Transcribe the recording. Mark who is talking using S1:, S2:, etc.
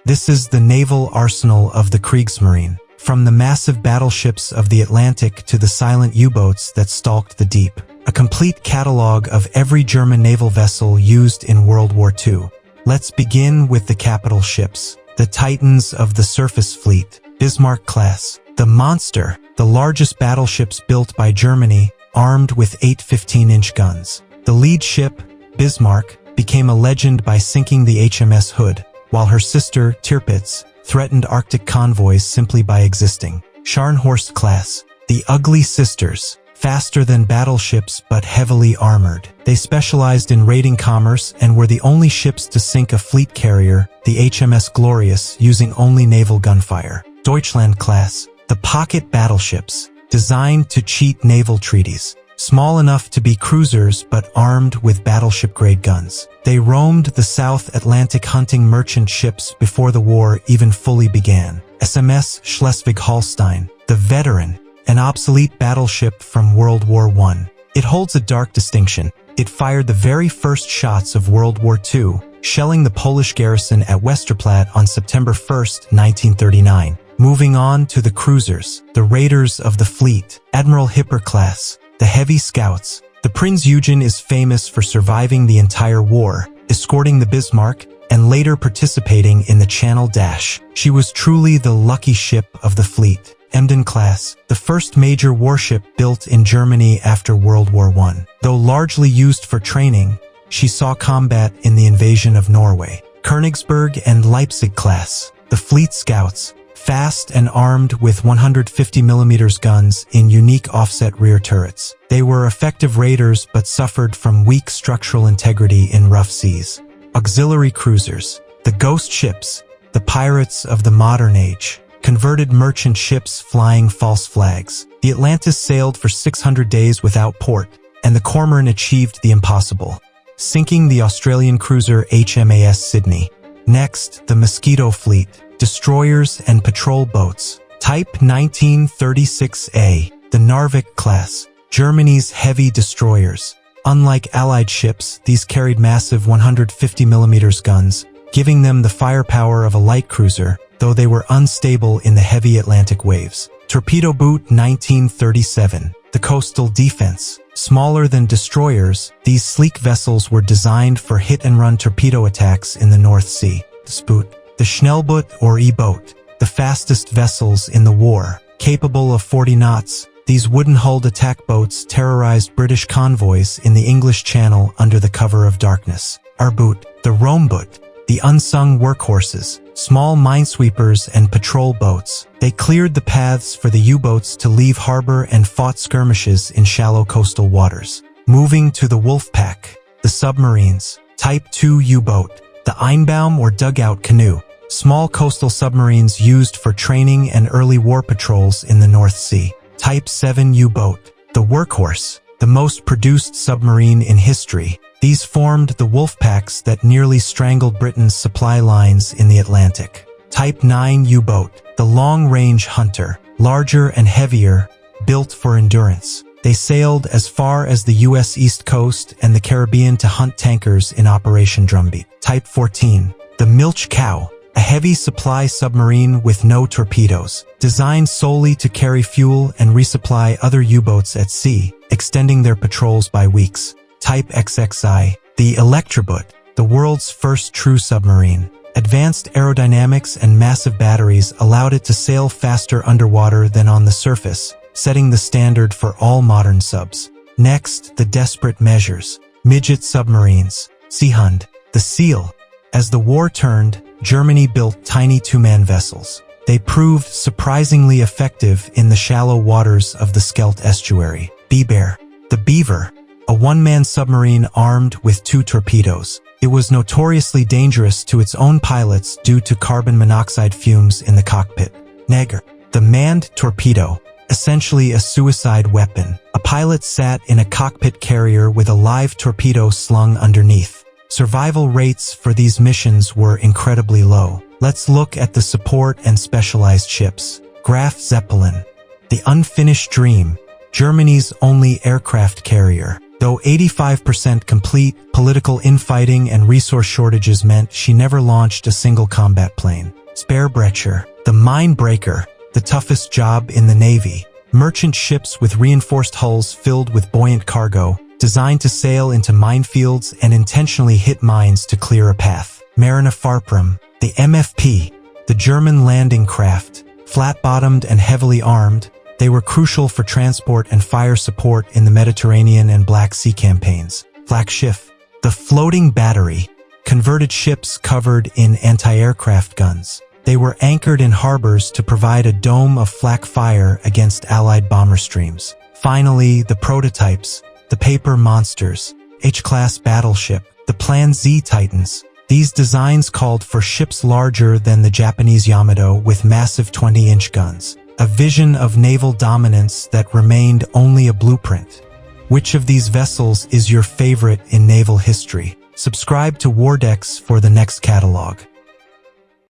S1: This is the naval arsenal of the Kriegsmarine, from the massive battleships of the Atlantic to the silent U-boats that stalked the deep. A complete catalog of every German naval vessel used in World War II. Let's begin with the capital ships, the titans of the surface fleet, Bismarck class. The monster, the largest battleships built by Germany, armed with 8 15-inch guns. The lead ship, Bismarck, became a legend by sinking the HMS Hood, while her sister, Tirpitz, threatened Arctic convoys simply by existing. Scharnhorst class, the ugly sisters, faster than battleships but heavily armored. They specialized in raiding commerce and were the only ships to sink a fleet carrier, the HMS Glorious, using only naval gunfire. Deutschland class, the pocket battleships, designed to cheat naval treaties. Small enough to be cruisers but armed with battleship-grade guns. They roamed the South Atlantic hunting merchant ships before the war even fully began. SMS Schleswig-Holstein, the veteran, an obsolete battleship from World War I. It holds a dark distinction. It fired the very first shots of World War II, shelling the Polish garrison at Westerplatte on September 1, 1939. Moving on to the cruisers, the raiders of the fleet, Admiral Hipper class, the heavy scouts. The Prinz Eugen is famous for surviving the entire war, escorting the Bismarck, and later participating in the Channel Dash. She was truly the lucky ship of the fleet. Emden class, the first major warship built in Germany after World War I. Though largely used for training, she saw combat in the invasion of Norway. Königsberg and Leipzig class, the fleet scouts, fast and armed with 150mm guns in unique offset rear turrets. They were effective raiders but suffered from weak structural integrity in rough seas. Auxiliary cruisers, the ghost ships, the pirates of the modern age. Converted merchant ships flying false flags. The Atlantis sailed for 600 days without port, and the Cormoran achieved the impossible, sinking the Australian cruiser HMAS Sydney. Next, the Mosquito fleet, destroyers and patrol boats. Type 1936A, the Narvik class, Germany's heavy destroyers. Unlike Allied ships, these carried massive 150mm guns, giving them the firepower of a light cruiser, though they were unstable in the heavy Atlantic waves. Torpedo boot 1937, the coastal defense. Smaller than destroyers, these sleek vessels were designed for hit-and-run torpedo attacks in the North Sea. The Spoot, the Schnellboot or E-boat, the fastest vessels in the war, capable of 40 knots. These wooden-hulled attack boats terrorized British convoys in the English Channel under the cover of darkness. R-boot, the Rhomboot, the unsung workhorses, small minesweepers and patrol boats. They cleared the paths for the U-boats to leave harbor and fought skirmishes in shallow coastal waters. Moving to the Wolfpack, the submarines. Type 2 U-boat, the Einbaum or dugout canoe. Small coastal submarines used for training and early war patrols in the North Sea. Type 7 U-boat, the Workhorse, the most produced submarine in history. These formed the Wolfpacks that nearly strangled Britain's supply lines in the Atlantic. Type 9 U-boat, the Long-Range Hunter, larger and heavier, built for endurance. They sailed as far as the U.S. East Coast and the Caribbean to hunt tankers in Operation Drumbeat. Type 14, the Milch Cow, a heavy supply submarine with no torpedoes, designed solely to carry fuel and resupply other U-boats at sea, extending their patrols by weeks. Type XXI, the Electroboot, the world's first true submarine. Advanced aerodynamics and massive batteries allowed it to sail faster underwater than on the surface, setting the standard for all modern subs. Next, the Desperate Measures, midget submarines. Seehund, the Seal. As the war turned, Germany built tiny two-man vessels. They proved surprisingly effective in the shallow waters of the Scheldt estuary. Beaver, the Beaver, a one-man submarine armed with 2 torpedoes. It was notoriously dangerous to its own pilots due to carbon monoxide fumes in the cockpit. Neger, the manned torpedo, essentially a suicide weapon. A pilot sat in a cockpit carrier with a live torpedo slung underneath. Survival rates for these missions were incredibly low. Let's look at the support and specialized ships. Graf Zeppelin, the unfinished dream, Germany's only aircraft carrier. Though 85% complete, political infighting and resource shortages meant she never launched a single combat plane. Speerbrecher, the mine breaker, the toughest job in the Navy. Merchant ships with reinforced hulls filled with buoyant cargo, designed to sail into minefields and intentionally hit mines to clear a path. Marine Farprum, the MFP, the German landing craft. Flat-bottomed and heavily armed, they were crucial for transport and fire support in the Mediterranean and Black Sea campaigns. Flagschiff, the floating battery, converted ships covered in anti-aircraft guns. They were anchored in harbors to provide a dome of flak fire against Allied bomber streams. Finally, the prototypes, the paper monsters, H-class battleship, the Plan Z Titans. These designs called for ships larger than the Japanese Yamato with massive 20-inch guns, a vision of naval dominance that remained only a blueprint. Which of these vessels is your favorite in naval history? Subscribe to War Decks for the next catalog.